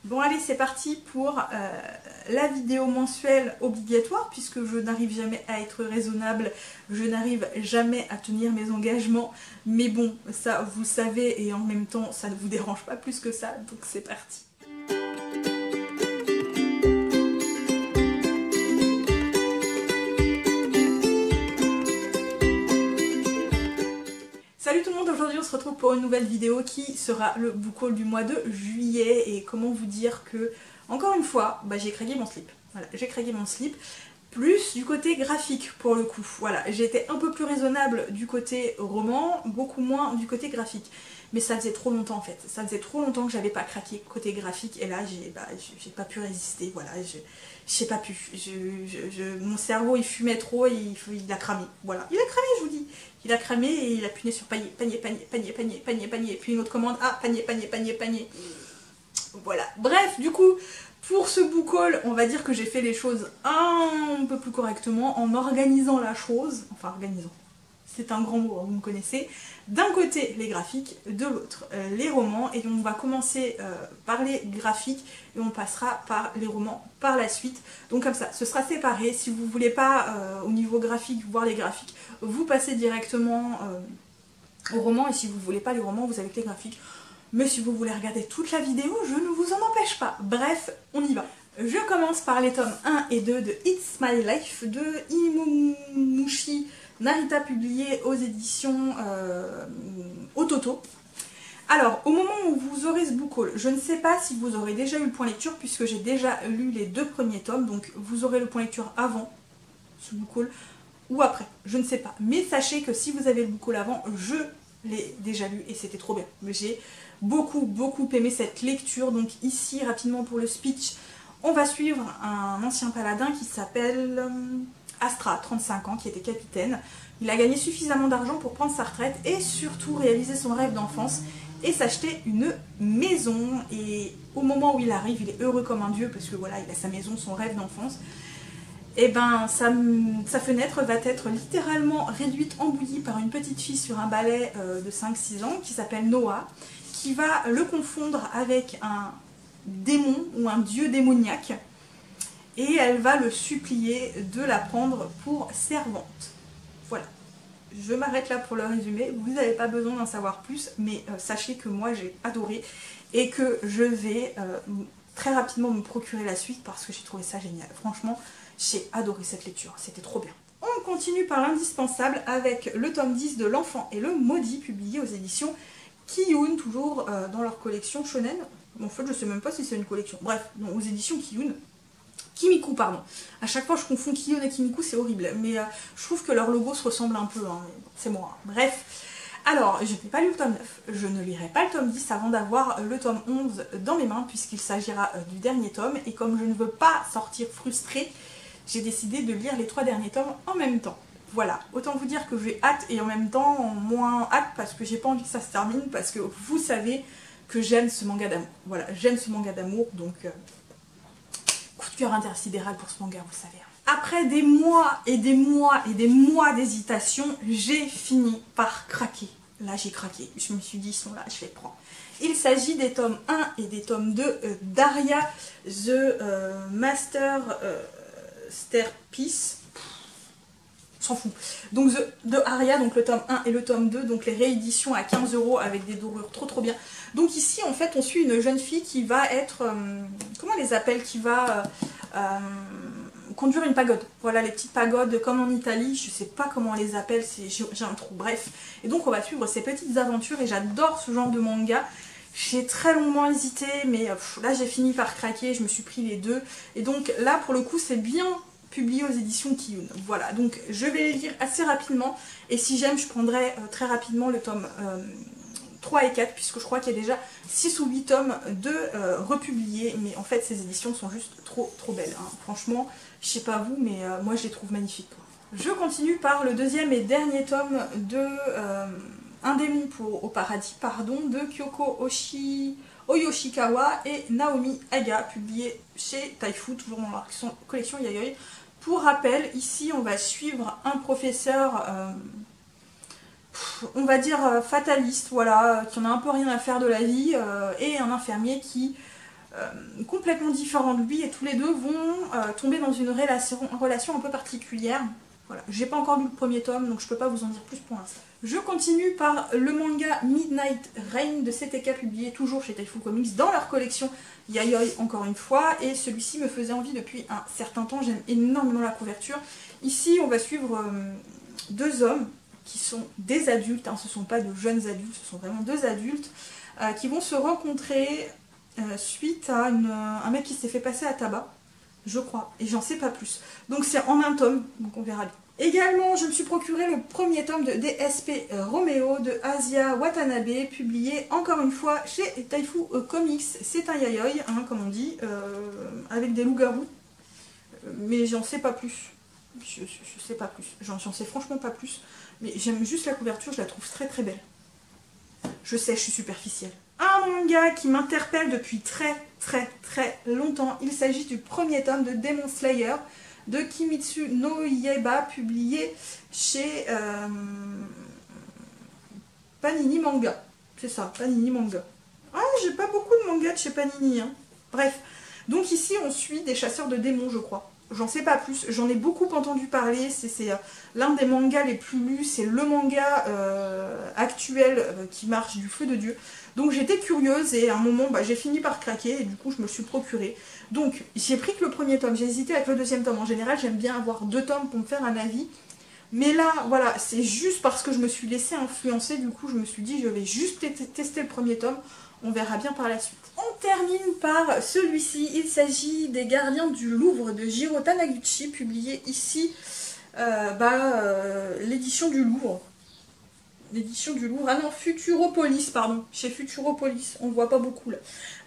Bon allez, c'est parti pour la vidéo mensuelle obligatoire, puisque je n'arrive jamais à être raisonnable, je n'arrive jamais à tenir mes engagements, mais bon, ça vous savez, et en même temps ça ne vous dérange pas plus que ça, donc c'est parti. Salut tout le monde, aujourd'hui on se retrouve pour une nouvelle vidéo qui sera le book haul du mois de juillet. Et comment vous dire que, encore une fois, j'ai craqué mon slip. Voilà, j'ai craqué mon slip. Plus du côté graphique pour le coup. Voilà, j'ai été un peu plus raisonnable du côté roman, beaucoup moins du côté graphique. Mais ça faisait trop longtemps en fait. Ça faisait trop longtemps que j'avais pas craqué côté graphique. Et là, j'ai pas pu résister. Voilà, j'ai pas pu. Mon cerveau il fumait trop et il a cramé. Voilà, il a cramé, je vous dis. Il a cramé et il a appuyé sur panier, panier, panier, panier, panier, panier, panier. Et puis une autre commande, ah, panier, panier, panier, panier. Voilà. Bref, du coup, pour ce book haul, on va dire que j'ai fait les choses un peu plus correctement en organisant la chose. Enfin, organisant. C'est un grand mot, vous me connaissez. D'un côté les graphiques, de l'autre les romans, et on va commencer par les graphiques et on passera par les romans par la suite. Donc comme ça, ce sera séparé. Si vous ne voulez pas au niveau graphique voir les graphiques, vous passez directement aux romans, et si vous ne voulez pas les romans, vous avez que les graphiques. Mais si vous voulez regarder toute la vidéo, je ne vous en empêche pas. Bref, on y va. Je commence par les tomes 1 et 2 de It's My Life de Imushi Narita, publié aux éditions Ototo. Alors, au moment où vous aurez ce book haul, je ne sais pas si vous aurez déjà eu le point lecture, puisque j'ai déjà lu les 2 premiers tomes, donc vous aurez le point lecture avant ce book haul ou après, je ne sais pas. Mais sachez que si vous avez le book haul avant, je l'ai déjà lu et c'était trop bien. J'ai beaucoup aimé cette lecture. Donc ici, rapidement pour le speech, on va suivre un ancien paladin qui s'appelle Astra, 35 ans, qui était capitaine. Il a gagné suffisamment d'argent pour prendre sa retraite et surtout réaliser son rêve d'enfance et s'acheter une maison. Et au moment où il arrive, il est heureux comme un dieu parce que voilà, il a sa maison, son rêve d'enfance. Et ben sa fenêtre va être littéralement réduite en bouillie par une petite fille sur un balai de 5-6 ans qui s'appelle Noah, qui va le confondre avec un démon ou un dieu démoniaque. Et elle va le supplier de la prendre pour servante. Voilà. Je m'arrête là pour le résumé. Vous n'avez pas besoin d'en savoir plus, mais sachez que moi j'ai adoré et que je vais très rapidement me procurer la suite parce que j'ai trouvé ça génial. Franchement, j'ai adoré cette lecture. C'était trop bien. On continue par l'indispensable avec le tome 10 de L'Enfant et le Maudit, publié aux éditions Kiyun, toujours dans leur collection Shonen. En fait, je sais même pas si c'est une collection. Bref, non, aux éditions Kiyun. Kimiko, pardon. À chaque fois, je confonds Kiyun et Kimiko, c'est horrible. Mais je trouve que leur logo se ressemble un peu. Hein. C'est moi. Hein. Bref. Alors, je n'ai pas lu le tome 9. Je ne lirai pas le tome 10 avant d'avoir le tome 11 dans mes mains, puisqu'il s'agira du dernier tome. Et comme je ne veux pas sortir frustrée, j'ai décidé de lire les 3 derniers tomes en même temps. Voilà. Autant vous dire que j'ai hâte et en même temps moins hâte parce que j'ai pas envie que ça se termine. Parce que vous savez que j'aime ce manga d'amour. Voilà, j'aime ce manga d'amour, donc... coup de cœur intersidéral pour ce manga, vous savez. Après des mois et des mois et des mois d'hésitation, j'ai fini par craquer. Là, j'ai craqué. Je me suis dit, ils sont là, je les prends. Il s'agit des tomes 1 et des tomes 2 d'Aria, The Masterpiece. S'en fout. Donc de Aria, donc le tome 1 et le tome 2, donc les rééditions à 15 € avec des dorures trop bien. Donc ici en fait on suit une jeune fille qui va être, comment on les appelle, qui va conduire une pagode. Voilà, les petites pagodes comme en Italie, je sais pas comment on les appelle, j'ai un trou, bref. Et donc on va suivre ces petites aventures et j'adore ce genre de manga. J'ai très longuement hésité, mais là j'ai fini par craquer, je me suis pris les 2. Et donc là pour le coup c'est bien publié aux éditions Kiyun. Voilà, donc je vais les lire assez rapidement et si j'aime je prendrai très rapidement le tome 3 et 4 puisque je crois qu'il y a déjà 6 ou 8 tomes de republiés, mais en fait ces éditions sont juste trop belles. Hein. Franchement, je sais pas vous, mais moi je les trouve magnifiques. Quoi. Je continue par le deuxième et dernier tome de Un démon au paradis, pardon, de Kyoko Oyoshikawa et Naomi Haga, publié chez Taifu, toujours dans la collection Yayoi. Pour rappel, ici on va suivre un professeur, on va dire fataliste, voilà, qui en a un peu rien à faire de la vie, et un infirmier qui complètement différents de lui et tous les deux vont tomber dans une relation un peu particulière. Voilà, j'ai pas encore lu le premier tome donc je peux pas vous en dire plus pour l'instant. Je continue par le manga Midnight Rain de CTK, publié toujours chez Taifu Comics dans leur collection Yayoi encore une fois, et celui-ci me faisait envie depuis un certain temps, j'aime énormément la couverture. Ici on va suivre deux hommes qui sont des adultes, hein, ce ne sont pas de jeunes adultes, ce sont vraiment deux adultes qui vont se rencontrer suite à un mec qui s'est fait passer à tabac, je crois, et j'en sais pas plus. Donc c'est en un tome, donc on verra bien. Également, je me suis procuré le premier tome de DSP Romeo de Asia Watanabe, publié encore une fois chez Taifu Comics. C'est un yayoi, hein, comme on dit, avec des loups-garous, mais j'en sais pas plus. Je sais pas plus, j'en sais franchement pas plus, mais j'aime juste la couverture, je la trouve très très belle. Je sais, je suis superficielle. Un manga qui m'interpelle depuis très longtemps, il s'agit du premier tome de Demon Slayer de Kimitsu no Yaiba, publié chez Panini Manga. C'est ça, Panini Manga. Ah, j'ai pas beaucoup de mangas de chez Panini, hein. Bref, donc ici on suit des chasseurs de démons, je crois. J'en sais pas plus, j'en ai beaucoup entendu parler, c'est l'un des mangas les plus lus, c'est le manga actuel qui marche du feu de Dieu. Donc j'étais curieuse et à un moment j'ai fini par craquer et du coup je me le suis procuré. Donc j'ai pris que le premier tome, j'ai hésité avec le deuxième tome. En général j'aime bien avoir deux tomes pour me faire un avis. Mais là voilà, c'est juste parce que je me suis laissée influencer, du coup je me suis dit je vais juste tester le premier tome. On verra bien par la suite. On termine par celui-ci. Il s'agit des Gardiens du Louvre de Jiro Taniguchi, publié ici l'édition du Louvre. L'édition du Louvre. Ah non, Futuropolis, pardon. Chez Futuropolis. On ne voit pas beaucoup là.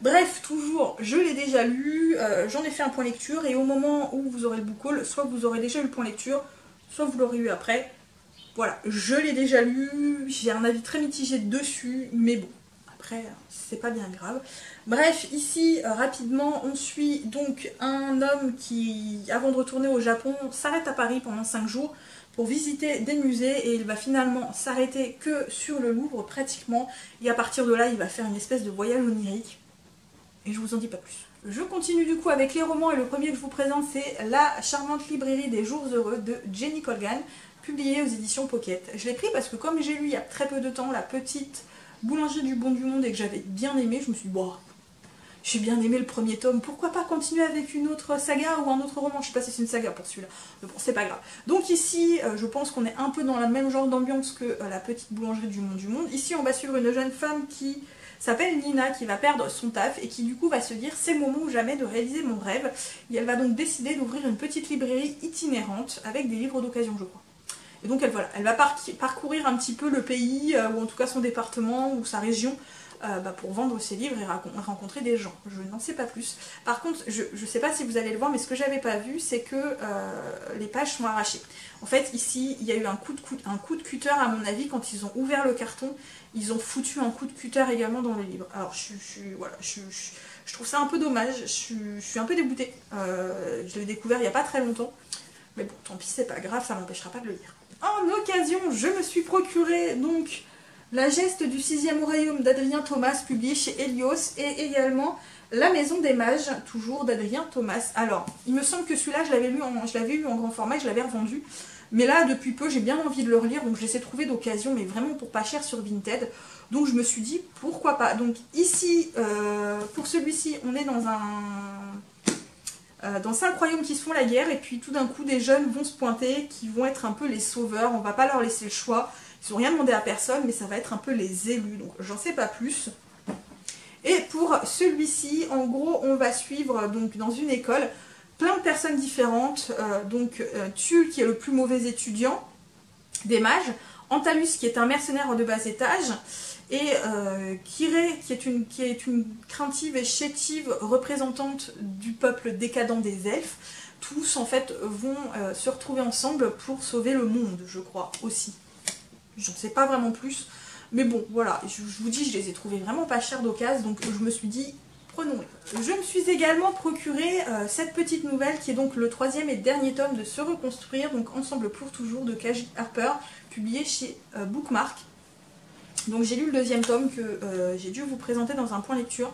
Bref, toujours, je l'ai déjà lu. J'en ai fait un point lecture. Et au moment où vous aurez le book haul, soit vous aurez déjà eu le point lecture, soit vous l'aurez eu après. Voilà, je l'ai déjà lu. J'ai un avis très mitigé dessus. Mais bon. Après, c'est pas bien grave. Bref, ici, rapidement, on suit donc un homme qui, avant de retourner au Japon, s'arrête à Paris pendant 5 jours pour visiter des musées et il va finalement s'arrêter que sur le Louvre pratiquement. Et à partir de là, il va faire une espèce de voyage onirique. Et je vous en dis pas plus. Je continue du coup avec les romans et le premier que je vous présente, c'est La charmante librairie des jours heureux de Jenny Colgan, publié aux éditions Pocket. Je l'ai pris parce que comme j'ai lu il y a très peu de temps La petite boulangerie du bon du monde et que j'avais bien aimé, je me suis dit, bon, j'ai bien aimé le premier tome, pourquoi pas continuer avec une autre saga ou un autre roman. Je sais pas si c'est une saga pour celui-là, mais bon, c'est pas grave. Donc ici, je pense qu'on est un peu dans le même genre d'ambiance que La petite boulangerie du monde du monde. Ici, on va suivre une jeune femme qui s'appelle Nina, qui va perdre son taf et qui du coup va se dire, c'est le moment ou jamais de réaliser mon rêve. Et elle va donc décider d'ouvrir une petite librairie itinérante avec des livres d'occasion, je crois. Et donc elle va parcourir un petit peu le pays, ou en tout cas son département ou sa région, pour vendre ses livres et rencontrer des gens. Je n'en sais pas plus. Par contre, je ne sais pas si vous allez le voir, mais ce que j'avais pas vu, c'est que les pages sont arrachées. En fait, ici, il y a eu un coup de cutter, à mon avis, quand ils ont ouvert le carton, ils ont foutu un coup de cutter également dans le livre. Alors, je trouve ça un peu dommage, je suis un peu dégoûtée. Je l'ai découvert il n'y a pas très longtemps. Mais bon, tant pis, c'est pas grave, ça m'empêchera pas de le lire. En occasion, je me suis procuré donc La geste du 6e royaume d'Adrien Thomas, publié chez Helios, et également La maison des mages, toujours d'Adrien Thomas. Alors, il me semble que celui-là, je l'avais eu en grand format et je l'avais revendu. Mais là, depuis peu, j'ai bien envie de le relire, donc je l'ai trouvé d'occasion, mais vraiment pour pas cher sur Vinted. Donc je me suis dit, pourquoi pas. Donc ici, pour celui-ci, on est dans 5 royaumes qui se font la guerre, et puis tout d'un coup des jeunes vont se pointer, qui vont être un peu les sauveurs, on va pas leur laisser le choix, ils n'ont rien demandé à personne, mais ça va être un peu les élus, donc j'en sais pas plus. Et pour celui-ci, en gros, on va suivre donc dans une école plein de personnes différentes, Tulle qui est le plus mauvais étudiant des mages, Antalus qui est un mercenaire de bas étage, et Kiré qui est une craintive et chétive représentante du peuple décadent des elfes. Tous en fait vont se retrouver ensemble pour sauver le monde, je crois aussi. J'en sais pas vraiment plus, mais bon voilà, je vous dis, je les ai trouvés vraiment pas chers d'occasion, donc je me suis dit prenons-les. Je me suis également procuré cette petite nouvelle qui est donc le 3e et dernier tome de Se reconstruire, donc Ensemble pour toujours de Kaji Harper, publié chez Bookmark. Donc j'ai lu le 2e tome que j'ai dû vous présenter dans un point lecture.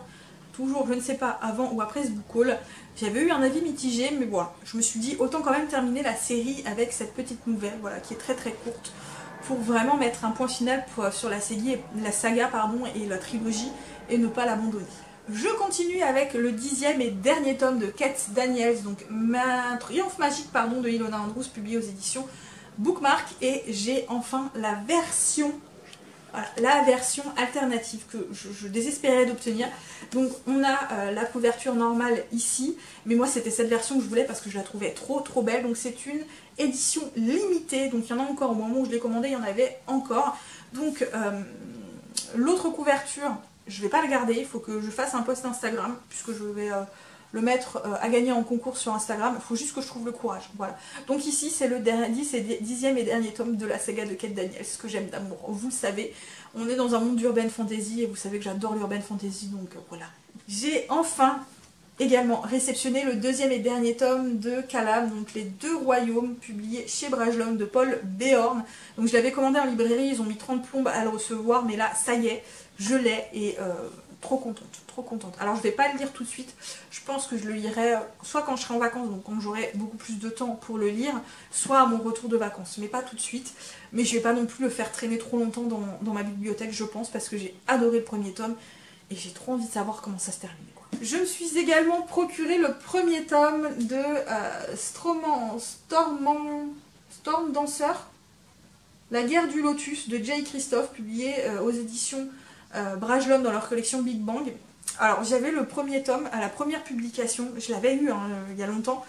toujours, je ne sais pas, avant ou après ce book haul. J'avais eu un avis mitigé, mais voilà, je me suis dit autant quand même terminer la série avec cette petite nouvelle, voilà, qui est très très courte, pour vraiment mettre un point final sur la saga et la trilogie, et ne pas l'abandonner. Je continue avec le 10e et dernier tome de Kate Daniels, donc Triomphe magique de Ilona Andrews, publié aux éditions Bookmark, et j'ai enfin la version alternative que je désespérais d'obtenir. Donc on a la couverture normale ici, mais moi c'était cette version que je voulais parce que je la trouvais trop belle. Donc c'est une édition limitée, donc il y en a encore, au moment où je l'ai commandé il y en avait encore. Donc l'autre couverture, je vais pas le garder, il faut que je fasse un post Instagram, puisque je vais le mettre à gagner en concours sur Instagram. Il faut juste que je trouve le courage, voilà. Donc ici c'est le 10e et dernier tome de la saga de Kate Daniels, que j'aime d'amour, vous le savez. On est dans un monde d'urban fantasy et vous savez que j'adore l'urban fantasy, donc voilà. J'ai enfin également réceptionné le 2e et dernier tome de Calam, donc les deux royaumes, publiés chez Brajlon de Paul Béorn. Donc je l'avais commandé en librairie, ils ont mis 30 plombes à le recevoir, mais là ça y est, je l'ai et trop contente. Alors je vais pas le lire tout de suite, je pense que je le lirai soit quand je serai en vacances, donc quand j'aurai beaucoup plus de temps pour le lire, soit à mon retour de vacances, mais pas tout de suite. Mais je vais pas non plus le faire traîner trop longtemps dans ma bibliothèque, je pense, parce que j'ai adoré le premier tome et j'ai trop envie de savoir comment ça se termine. Je me suis également procuré le premier tome de Storm Dancer, La guerre du lotus de Jay Christophe, publié aux éditions Brajlon dans leur collection Big Bang. Alors j'avais le premier tome à la première publication, je l'avais eu il y a longtemps,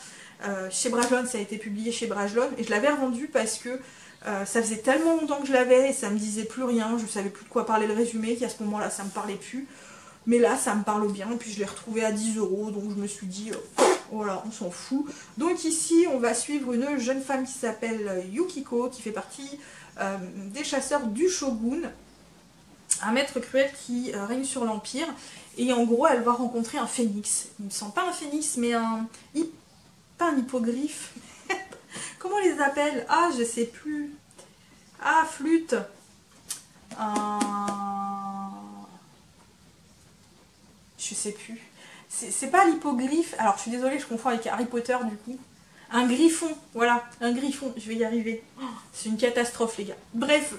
chez Brajlon, ça a été publié chez Brajlon, et je l'avais revendu parce que ça faisait tellement longtemps que je l'avais et ça me disait plus rien, je savais plus de quoi parlait le résumé, qu'à ce moment là ça me parlait plus. Mais là ça me parle bien, et puis je l'ai retrouvé à 10 €, donc je me suis dit, voilà, on s'en fout. Donc ici on va suivre une jeune femme qui s'appelle Yukiko, qui fait partie des chasseurs du Shogun, un maître cruel qui règne sur l'Empire, et en gros elle va rencontrer un phénix. Il me semble pas un phénix, mais pas un hippogriffe. Comment on les appelle? Ah, je sais plus. Ah, flûte. Je sais plus. C'est pas l'hippogriffe. Alors je suis désolée, je confonds avec Harry Potter du coup. Un griffon, voilà, un griffon, je vais y arriver. Oh, c'est une catastrophe les gars. Bref,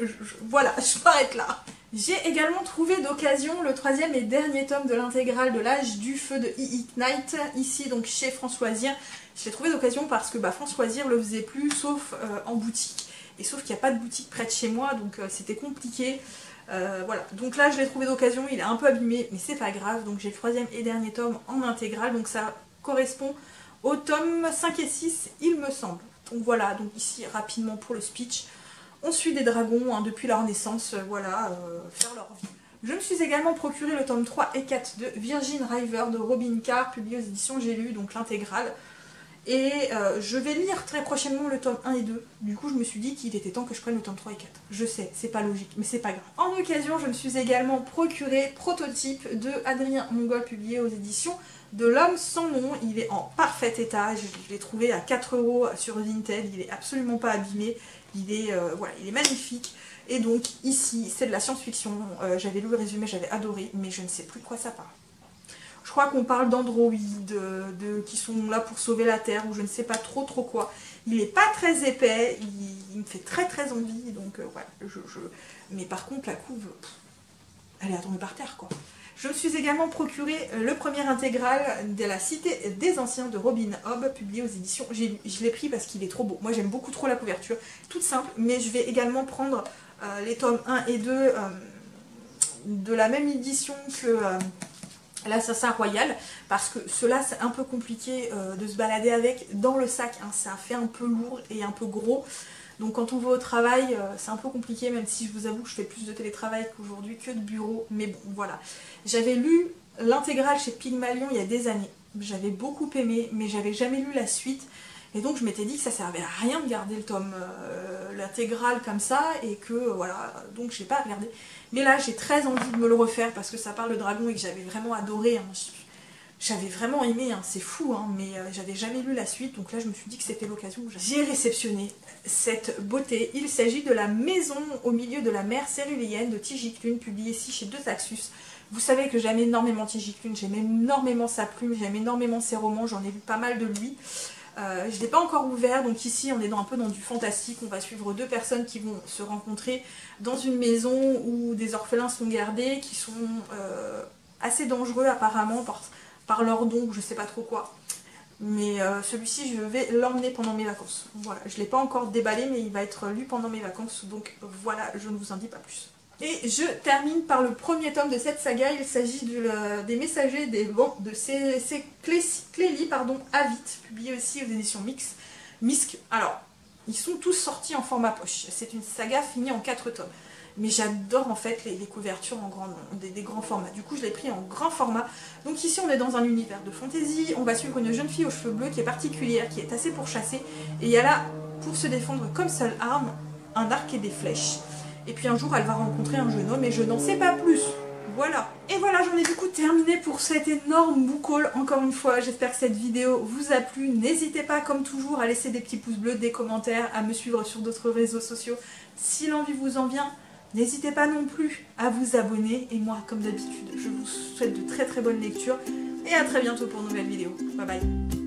voilà, je m'arrête là. J'ai également trouvé d'occasion le 3e et dernier tome de l'intégrale de l'âge du feu de E-Ignite, ici donc chez Françoisir. Je l'ai trouvé d'occasion parce que Françoisir le faisait plus, sauf en boutique. Et sauf qu'il n'y a pas de boutique près de chez moi, donc c'était compliqué. Voilà, donc là je l'ai trouvé d'occasion, il est un peu abîmé, mais c'est pas grave. Donc j'ai le 3e et dernier tome en intégrale, donc ça correspond au tome 5 et 6, il me semble. Donc voilà, donc ici rapidement pour le speech, on suit des dragons depuis leur naissance, voilà, faire leur vie. Je me suis également procuré le tome 3 et 4 de Virgin River de Robin Carr, publié aux éditions J'ai lu, donc l'intégrale. Et je vais lire très prochainement le tome 1 et 2. Du coup, je me suis dit qu'il était temps que je prenne le tome 3 et 4. Je sais, c'est pas logique, mais c'est pas grave. En occasion, je me suis également procuré Prototype de Adrien Mongol, publié aux éditions de L'Homme sans nom. Il est en parfait état. Je l'ai trouvé à 4 € sur Vinted. Il est absolument pas abîmé. Voilà, il est magnifique. Et donc, ici, c'est de la science-fiction. J'avais lu le résumé, j'avais adoré, mais je ne sais plus de quoi ça parle. Je crois qu'on parle d'androïdes qui sont là pour sauver la Terre, ou je ne sais pas trop quoi. Il n'est pas très épais, il me fait très envie, donc voilà. Mais par contre, la couve, elle est à tomber par terre, quoi. Je me suis également procuré le premier intégral de La Cité des Anciens de Robin Hobb, publié aux éditions. Je l'ai pris parce qu'il est trop beau. Moi, j'aime beaucoup trop la couverture, toute simple, mais je vais également prendre les tomes 1 et 2 de la même édition que l'Assassin Royal, parce que cela c'est un peu compliqué de se balader avec dans le sac, hein. Ça fait un peu lourd et un peu gros, donc quand on va au travail c'est un peu compliqué, même si je vous avoue que je fais plus de télétravail qu'aujourd'hui que de bureau, mais bon voilà. J'avais lu l'intégrale chez Pygmalion il y a des années, j'avais beaucoup aimé, mais j'avais jamais lu la suite, et donc je m'étais dit que ça servait à rien de garder le tome, l'intégrale comme ça, et que voilà, donc je n'ai pas regardé. Mais là j'ai très envie de me le refaire parce que ça parle de dragon et que j'avais vraiment adoré, hein. J'avais vraiment aimé, hein. C'est fou, hein, mais j'avais jamais lu la suite, donc là je me suis dit que c'était l'occasion. J'ai réceptionné cette beauté. Il s'agit de La Maison au milieu de la mer céruléenne de Tijiklun, publié ici chez Deux Axus, Vous savez que j'aime énormément TJ Klune, j'aime énormément sa plume, j'aime énormément ses romans, j'en ai lu pas mal de lui. Je ne l'ai pas encore ouvert, donc ici on est un peu dans du fantastique. On va suivre deux personnes qui vont se rencontrer dans une maison où des orphelins sont gardés, qui sont assez dangereux apparemment par leur don, je sais pas trop quoi. Mais celui-ci je vais l'emmener pendant mes vacances. Voilà, je ne l'ai pas encore déballé mais il va être lu pendant mes vacances, donc voilà, je ne vous en dis pas plus. Et je termine par le premier tome de cette saga. Il s'agit des Messagers des Vents de Clélie Avit, publié aussi aux éditions Misk. Alors, ils sont tous sortis en format poche. C'est une saga finie en 4 tomes. Mais j'adore en fait les couvertures en des grands formats. Du coup, je l'ai pris en grand format. Donc ici, on est dans un univers de fantasy. On va suivre une jeune fille aux cheveux bleus qui est particulière, qui est assez pourchassée. Et il y a là, pour se défendre comme seule arme, un arc et des flèches. Et puis un jour, elle va rencontrer un jeune homme et je n'en sais pas plus. Voilà. Et voilà, j'en ai du coup terminé pour cet énorme book haul. Encore une fois, j'espère que cette vidéo vous a plu. N'hésitez pas, comme toujours, à laisser des petits pouces bleus, des commentaires, à me suivre sur d'autres réseaux sociaux si l'envie vous en vient. N'hésitez pas non plus à vous abonner. Et moi, comme d'habitude, je vous souhaite de très très bonnes lectures. Et à très bientôt pour une nouvelle vidéo. Bye bye.